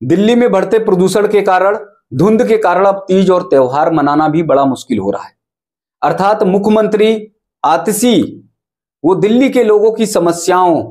दिल्ली में बढ़ते प्रदूषण के कारण, धुंध के कारण अब तीज और त्योहार मनाना भी बड़ा मुश्किल हो रहा है। अर्थात मुख्यमंत्री आतिशी वो दिल्ली के लोगों की समस्याओं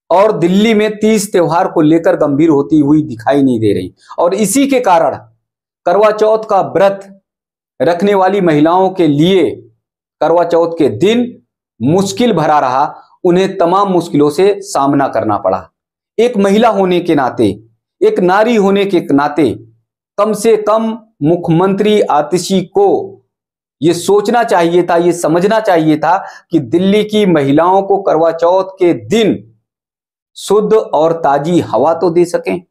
और दिल्ली में तीज त्योहार को लेकर गंभीर होती हुई दिखाई नहीं दे रही, और इसी के कारण करवा चौथ का व्रत रखने वाली महिलाओं के लिए करवा चौथ के दिन मुश्किल भरा रहा। उन्हें तमाम मुश्किलों से सामना करना पड़ा। एक महिला होने के नाते, एक नारी होने के नाते कम से कम मुख्यमंत्री आतिशी को यह सोचना चाहिए था, यह समझना चाहिए था कि दिल्ली की महिलाओं को करवा चौथ के दिन शुद्ध और ताजी हवा तो दे सकें,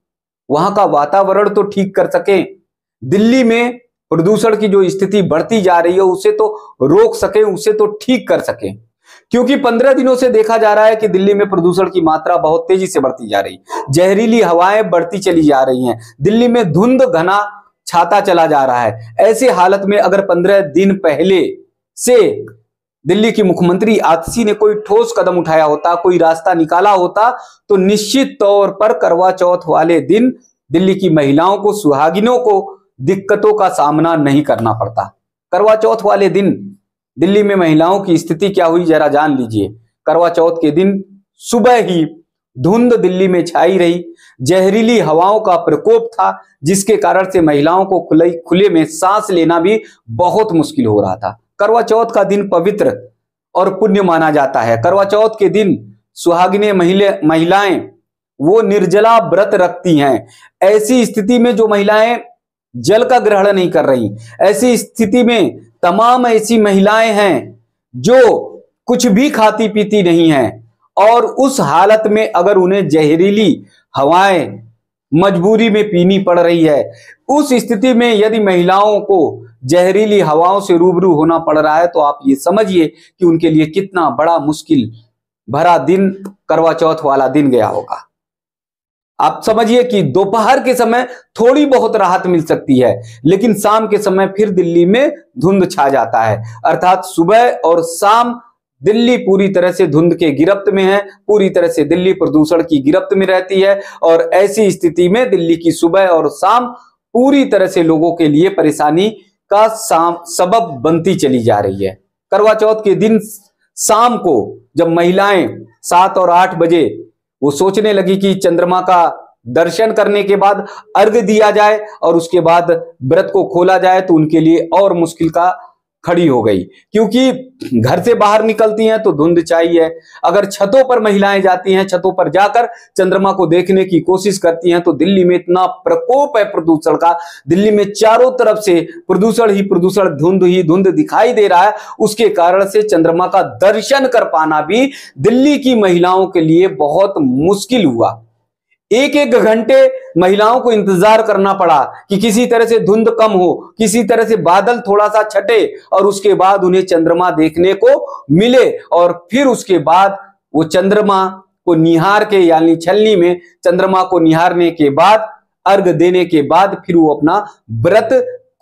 वहां का वातावरण तो ठीक कर सकें, दिल्ली में प्रदूषण की जो स्थिति बढ़ती जा रही है उसे तो रोक सकें, उसे तो ठीक कर सकें। क्योंकि 15 दिनों से देखा जा रहा है कि दिल्ली में प्रदूषण की मात्रा बहुत तेजी से बढ़ती जा रही, जहरीली हवाएं बढ़ती चली जा रही हैं, दिल्ली में धुंध घना छाता चला जा रहा है। ऐसे हालत में अगर 15 दिन पहले से दिल्ली की मुख्यमंत्री आतिशी ने कोई ठोस कदम उठाया होता, कोई रास्ता निकाला होता, तो निश्चित तौर पर करवा चौथ वाले दिन दिल्ली की महिलाओं को, सुहागिनों को दिक्कतों का सामना नहीं करना पड़ता। करवा चौथ वाले दिन दिल्ली में महिलाओं की स्थिति क्या हुई जरा जान लीजिए। करवा चौथ के दिन सुबह ही धुंध दिल्ली में छाई रही, जहरीली हवाओं का प्रकोप था, जिसके कारण से महिलाओं को खुले में सांस लेना भी बहुत मुश्किल हो रहा था। करवा चौथ का दिन पवित्र और पुण्य माना जाता है। करवा चौथ के दिन सुहागिने महिलाएं वो निर्जला व्रत रखती हैं। ऐसी स्थिति में जो महिलाएं जल का ग्रहण नहीं कर रही, ऐसी स्थिति में तमाम ऐसी महिलाएं हैं जो कुछ भी खाती पीती नहीं हैं, और उस हालत में अगर उन्हें जहरीली हवाएं मजबूरी में पीनी पड़ रही है, उस स्थिति में यदि महिलाओं को जहरीली हवाओं से रूबरू होना पड़ रहा है, तो आप ये समझिए कि उनके लिए कितना बड़ा मुश्किल भरा दिन करवा चौथ वाला दिन गया होगा। आप समझिए कि दोपहर के समय थोड़ी बहुत राहत मिल सकती है, लेकिन शाम के समय फिर दिल्ली में धुंध छा जाता है। अर्थात सुबह और शाम दिल्ली पूरी तरह से धुंध के गिरफ्त में है, पूरी तरह से दिल्ली प्रदूषण की गिरफ्त में रहती है, और ऐसी स्थिति में दिल्ली की सुबह और शाम पूरी तरह से लोगों के लिए परेशानी का सबब बनती चली जा रही है। करवा चौथ के दिन शाम को जब महिलाएं 7 और 8 बजे वो सोचने लगी कि चंद्रमा का दर्शन करने के बाद अर्घ्य दिया जाए और उसके बाद व्रत को खोला जाए, तो उनके लिए और मुश्किल का खड़ी हो गई, क्योंकि घर से बाहर निकलती हैं तो धुंध चाहिए। अगर छतों पर महिलाएं जाती हैं, छतों पर जाकर चंद्रमा को देखने की कोशिश करती हैं, तो दिल्ली में इतना प्रकोप है प्रदूषण का, दिल्ली में चारों तरफ से प्रदूषण ही प्रदूषण, धुंध ही धुंध दिखाई दे रहा है। उसके कारण से चंद्रमा का दर्शन कर पाना भी दिल्ली की महिलाओं के लिए बहुत मुश्किल हुआ। एक एक घंटे महिलाओं को इंतजार करना पड़ा कि किसी तरह से धुंध कम हो, किसी तरह से बादल थोड़ा सा छटे और उसके बाद उन्हें चंद्रमा देखने को मिले, और फिर उसके बाद वो चंद्रमा को निहार के, यानी छलनी में चंद्रमा को निहारने के बाद, अर्घ देने के बाद फिर वो अपना व्रत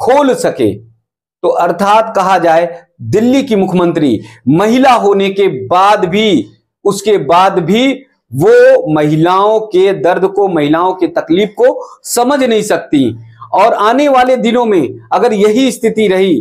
खोल सके। तो अर्थात कहा जाए दिल्ली की मुख्यमंत्री महिला होने के बाद भी, उसके बाद भी वो महिलाओं के दर्द को, महिलाओं की तकलीफ को समझ नहीं सकती। और आने वाले दिनों में अगर यही स्थिति रही,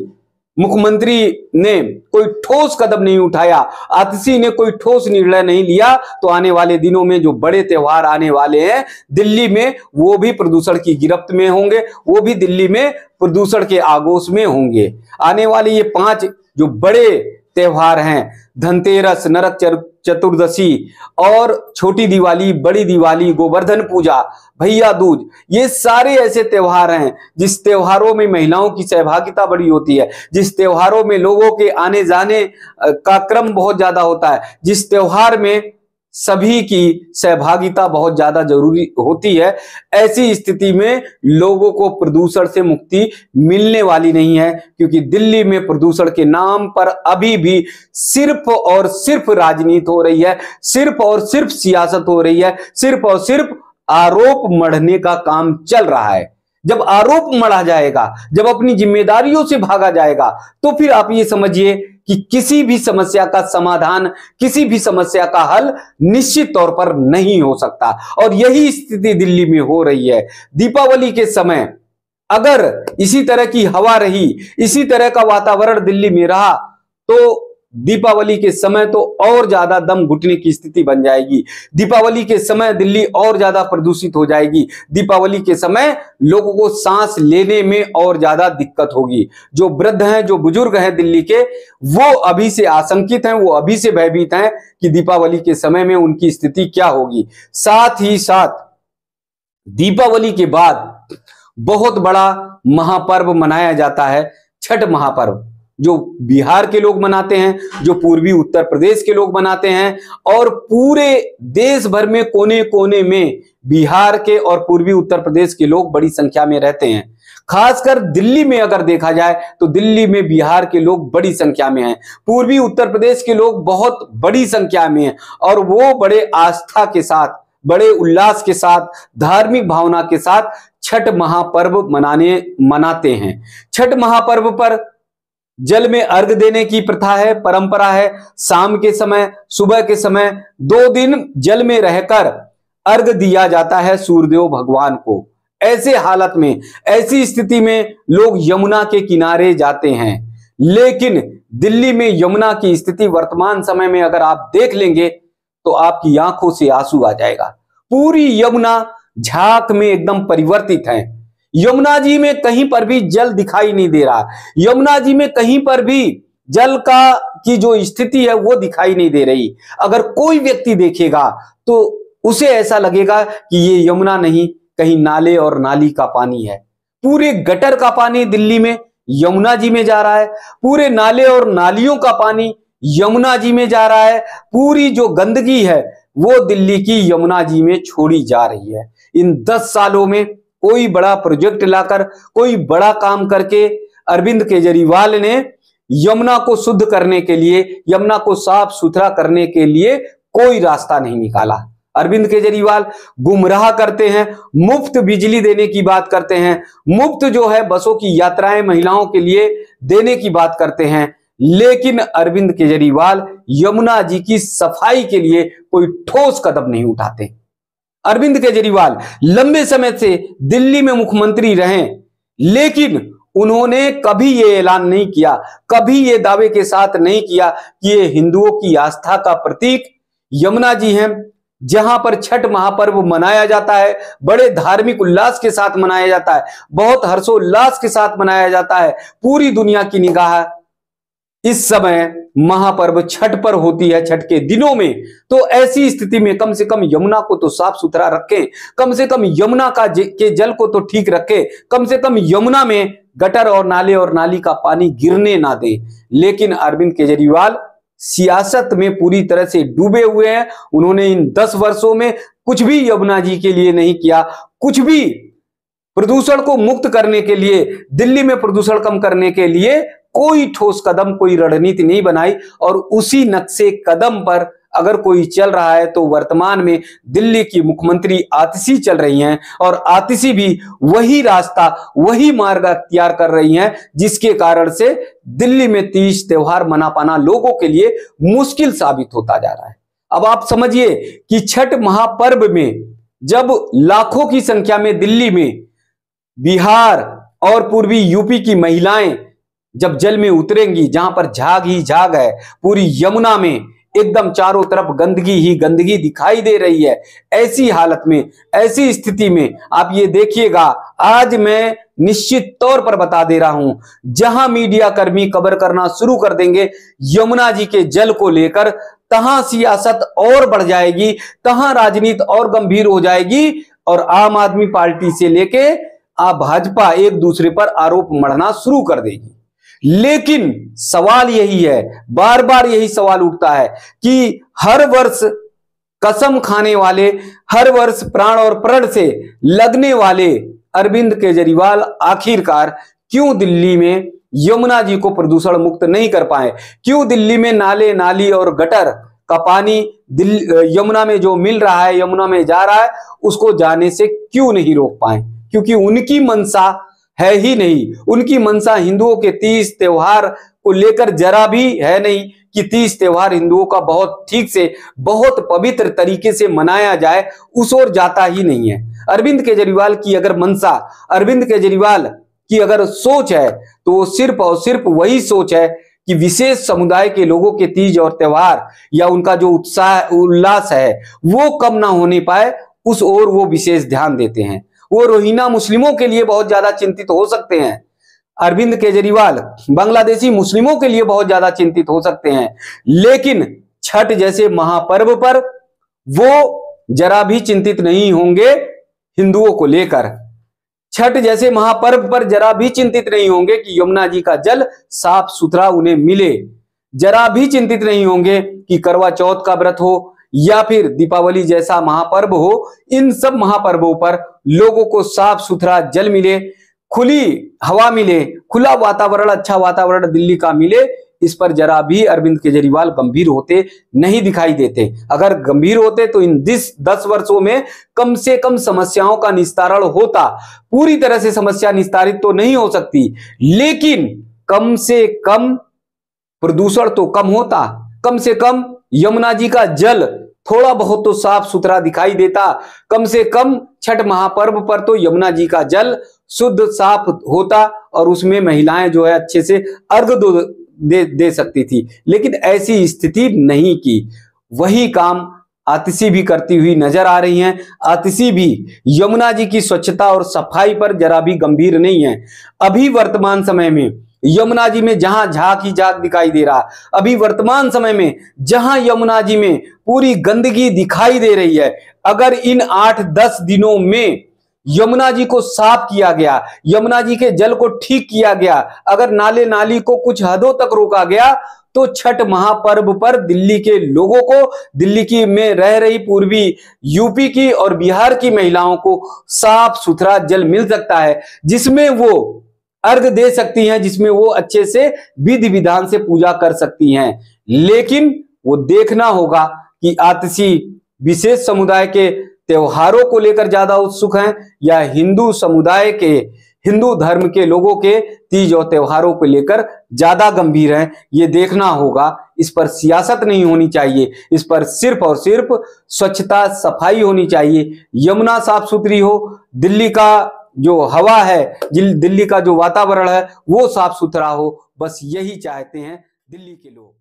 मुख्यमंत्री ने कोई ठोस कदम नहीं उठाया, आतिशी ने कोई ठोस निर्णय नहीं लिया, तो आने वाले दिनों में जो बड़े त्योहार आने वाले हैं दिल्ली में, वो भी प्रदूषण की गिरफ्त में होंगे, वो भी दिल्ली में प्रदूषण के आगोश में होंगे। आने वाले ये 5 जो बड़े त्योहार हैं, धनतेरस, नरक चतुर्दशी और छोटी दिवाली, बड़ी दिवाली, गोवर्धन पूजा, भैया दूज, ये सारे ऐसे त्योहार हैं जिस त्योहारों में महिलाओं की सहभागिता बड़ी होती है, जिस त्योहारों में लोगों के आने जाने का क्रम बहुत ज्यादा होता है, जिस त्योहार में सभी की सहभागिता बहुत ज्यादा जरूरी होती है। ऐसी स्थिति में लोगों को प्रदूषण से मुक्ति मिलने वाली नहीं है, क्योंकि दिल्ली में प्रदूषण के नाम पर अभी भी सिर्फ और सिर्फ राजनीति हो रही है, सिर्फ और सिर्फ सियासत हो रही है, सिर्फ और सिर्फ आरोप मढ़ने का काम चल रहा है। जब आरोप मढ़ा जाएगा, जब अपनी जिम्मेदारियों से भागा जाएगा, तो फिर आप ये समझिए कि किसी भी समस्या का समाधान, किसी भी समस्या का हल निश्चित तौर पर नहीं हो सकता। और यही स्थिति दिल्ली में हो रही है। दीपावली के समय अगर इसी तरह की हवा रही, इसी तरह का वातावरण दिल्ली में रहा, तो दीपावली के समय तो और ज्यादा दम घुटने की स्थिति बन जाएगी। दीपावली के समय दिल्ली और ज्यादा प्रदूषित हो जाएगी। दीपावली के समय लोगों को सांस लेने में और ज्यादा दिक्कत होगी। जो वृद्ध हैं, जो बुजुर्ग हैं दिल्ली के, वो अभी से आशंकित हैं, वो अभी से भयभीत हैं कि दीपावली के समय में उनकी स्थिति क्या होगी। साथ ही साथ दीपावली के बाद बहुत बड़ा महापर्व मनाया जाता है, छठ महापर्व, जो बिहार के लोग मनाते हैं, जो पूर्वी उत्तर प्रदेश के लोग मनाते हैं, और पूरे देश भर में कोने कोने में बिहार के और पूर्वी उत्तर प्रदेश के लोग बड़ी संख्या में रहते हैं। खासकर दिल्ली में अगर देखा जाए तो दिल्ली में बिहार के लोग बड़ी संख्या में हैं, पूर्वी उत्तर प्रदेश के लोग बहुत बड़ी संख्या में हैं, और वो बड़े आस्था के साथ, बड़े उल्लास के साथ, धार्मिक भावना के साथ छठ महापर्व मनाते हैं। छठ महापर्व पर जल में अर्घ देने की प्रथा है, परंपरा है। शाम के समय, सुबह के समय 2 दिन जल में रहकर अर्घ दिया जाता है सूर्यदेव भगवान को। ऐसे हालत में, ऐसी स्थिति में लोग यमुना के किनारे जाते हैं। लेकिन दिल्ली में यमुना की स्थिति वर्तमान समय में अगर आप देख लेंगे तो आपकी आंखों से आंसू आ जाएगा। पूरी यमुना झाग में एकदम परिवर्तित है। यमुना जी में कहीं पर भी जल दिखाई नहीं दे रहा। यमुना जी में कहीं पर भी जल की जो स्थिति है वो दिखाई नहीं दे रही। अगर कोई व्यक्ति देखेगा तो उसे ऐसा लगेगा कि ये यमुना नहीं, कहीं नाले और नाली का पानी है। पूरे गटर का पानी दिल्ली में यमुना जी में जा रहा है, पूरे नाले और नालियों का पानी यमुना जी में जा रहा है। पूरी जो गंदगी है वो दिल्ली की यमुना जी में छोड़ी जा रही है। इन 10 सालों में कोई बड़ा प्रोजेक्ट लाकर, कोई बड़ा काम करके अरविंद केजरीवाल ने यमुना को शुद्ध करने के लिए, यमुना को साफ सुथरा करने के लिए कोई रास्ता नहीं निकाला। अरविंद केजरीवाल गुमराह करते हैं, मुफ्त बिजली देने की बात करते हैं, मुफ्त जो है बसों की यात्राएं महिलाओं के लिए देने की बात करते हैं, लेकिन अरविंद केजरीवाल यमुना जी की सफाई के लिए कोई ठोस कदम नहीं उठाते। अरविंद केजरीवाल लंबे समय से दिल्ली में मुख्यमंत्री रहे, लेकिन उन्होंने कभी ये ऐलान नहीं किया, कभी ये दावे के साथ नहीं किया कि ये हिंदुओं की आस्था का प्रतीक यमुना जी हैं, जहां पर छठ महापर्व मनाया जाता है, बड़े धार्मिक उल्लास के साथ मनाया जाता है, बहुत हर्षोल्लास के साथ मनाया जाता है। पूरी दुनिया की निगाह इस समय महापर्व छठ पर होती है, छठ के दिनों में। तो ऐसी स्थिति में कम से कम यमुना को तो साफ सुथरा रखें, कम से कम यमुना के जल को तो ठीक रखें, कम से कम यमुना में गटर और नाले और नाली का पानी गिरने ना दे। लेकिन अरविंद केजरीवाल सियासत में पूरी तरह से डूबे हुए हैं। उन्होंने इन 10 वर्षों में कुछ भी यमुना जी के लिए नहीं किया, कुछ भी प्रदूषण को मुक्त करने के लिए, दिल्ली में प्रदूषण कम करने के लिए कोई ठोस कदम, कोई रणनीति नहीं बनाई। और उसी नक्शे कदम पर अगर कोई चल रहा है तो वर्तमान में दिल्ली की मुख्यमंत्री आतिशी चल रही हैं, और आतिशी भी वही रास्ता, वही मार्ग अख्तियार कर रही हैं, जिसके कारण से दिल्ली में तीज त्योहार मना पाना लोगों के लिए मुश्किल साबित होता जा रहा है। अब आप समझिए कि छठ महापर्व में जब लाखों की संख्या में दिल्ली में बिहार और पूर्वी यूपी की महिलाएं जब जल में उतरेंगी, जहां पर झाग ही झाग है, पूरी यमुना में एकदम चारों तरफ गंदगी ही गंदगी दिखाई दे रही है, ऐसी हालत में, ऐसी स्थिति में आप ये देखिएगा, आज मैं निश्चित तौर पर बता दे रहा हूं, जहां मीडिया कर्मी कवर करना शुरू कर देंगे यमुना जी के जल को लेकर, तहां सियासत और बढ़ जाएगी, तहां राजनीति और गंभीर हो जाएगी, और आम आदमी पार्टी से लेके भाजपा एक दूसरे पर आरोप मढ़ना शुरू कर देगी। लेकिन सवाल यही है, बार बार यही सवाल उठता है कि हर वर्ष कसम खाने वाले, हर वर्ष प्राण और प्रण से लगने वाले अरविंद केजरीवाल आखिरकार क्यों दिल्ली में यमुना जी को प्रदूषण मुक्त नहीं कर पाए? क्यों दिल्ली में नाले, नाली और गटर का पानी यमुना में जो मिल रहा है, यमुना में जा रहा है, उसको जाने से क्यों नहीं रोक पाए? क्योंकि उनकी मंशा है ही नहीं, उनकी मंशा हिंदुओं के तीज त्योहार को लेकर जरा भी है नहीं कि तीज त्योहार हिंदुओं का बहुत ठीक से, बहुत पवित्र तरीके से मनाया जाए, उस ओर जाता ही नहीं है। अरविंद केजरीवाल की अगर मंशा, अरविंद केजरीवाल की अगर सोच है तो वो सिर्फ और सिर्फ वही सोच है कि विशेष समुदाय के लोगों के तीज और त्योहार या उनका जो उत्साह उल्लास है वो कम ना होने पाए, उस ओर वो विशेष ध्यान देते हैं। वो रोहिंग्या मुस्लिमों के लिए बहुत ज्यादा चिंतित हो सकते हैं। अरविंद केजरीवाल बांग्लादेशी मुस्लिमों के लिए बहुत ज्यादा चिंतित हो सकते हैं, लेकिन छठ जैसे महापर्व पर वो जरा भी चिंतित नहीं होंगे हिंदुओं को लेकर। छठ जैसे महापर्व पर जरा भी चिंतित नहीं होंगे कि यमुना जी का जल साफ सुथरा उन्हें मिले। जरा भी चिंतित नहीं होंगे कि करवा चौथ का व्रत हो या फिर दीपावली जैसा महापर्व हो। इन सब महापर्वों पर लोगों को साफ सुथरा जल मिले, खुली हवा मिले, खुला वातावरण, अच्छा वातावरण दिल्ली का मिले, इस पर जरा भी अरविंद केजरीवाल गंभीर होते नहीं दिखाई देते। अगर गंभीर होते तो इन 10 वर्षों में कम से कम समस्याओं का निस्तारण होता। पूरी तरह से समस्या निस्तारित तो नहीं हो सकती, लेकिन कम से कम प्रदूषण तो कम होता, कम से कम यमुना जी का जल थोड़ा बहुत तो साफ सुथरा दिखाई देता, कम से कम छठ महापर्व पर तो यमुना जी का जल शुद्ध साफ होता और उसमें महिलाएं जो है अच्छे से अर्घ दे सकती थी। लेकिन ऐसी स्थिति नहीं की। वही काम आतिशी भी करती हुई नजर आ रही हैं। आतिशी भी यमुना जी की स्वच्छता और सफाई पर जरा भी गंभीर नहीं है। अभी वर्तमान समय में यमुना जी में जहां झाग ही झाग दिखाई दे रहा, अभी वर्तमान समय में जहां यमुना जी में पूरी गंदगी दिखाई दे रही है, अगर इन 8-10 दिनों में यमुना जी को साफ किया गया, यमुना जी के जल को ठीक किया गया, अगर नाले नाली को कुछ हदों तक रोका गया, तो छठ महापर्व पर दिल्ली के लोगों को, दिल्ली की में रह रही पूर्वी यूपी की और बिहार की महिलाओं को साफ सुथरा जल मिल सकता है, जिसमें वो अर्घ दे सकती हैं, जिसमें वो अच्छे से विधि विधान से पूजा कर सकती हैं। लेकिन वो देखना होगा कि आतिशी विशेष समुदाय के त्योहारों को लेकर ज्यादा उत्सुक हैं या हिंदू समुदाय के, हिंदू धर्म के लोगों के तीज और त्योहारों को लेकर ज्यादा गंभीर हैं। ये देखना होगा। इस पर सियासत नहीं होनी चाहिए, इस पर सिर्फ और सिर्फ स्वच्छता सफाई होनी चाहिए। यमुना साफ सुथरी हो, दिल्ली का जो हवा है, दिल्ली का जो वातावरण है वो साफ सुथरा हो, बस यही चाहते हैं दिल्ली के लोग।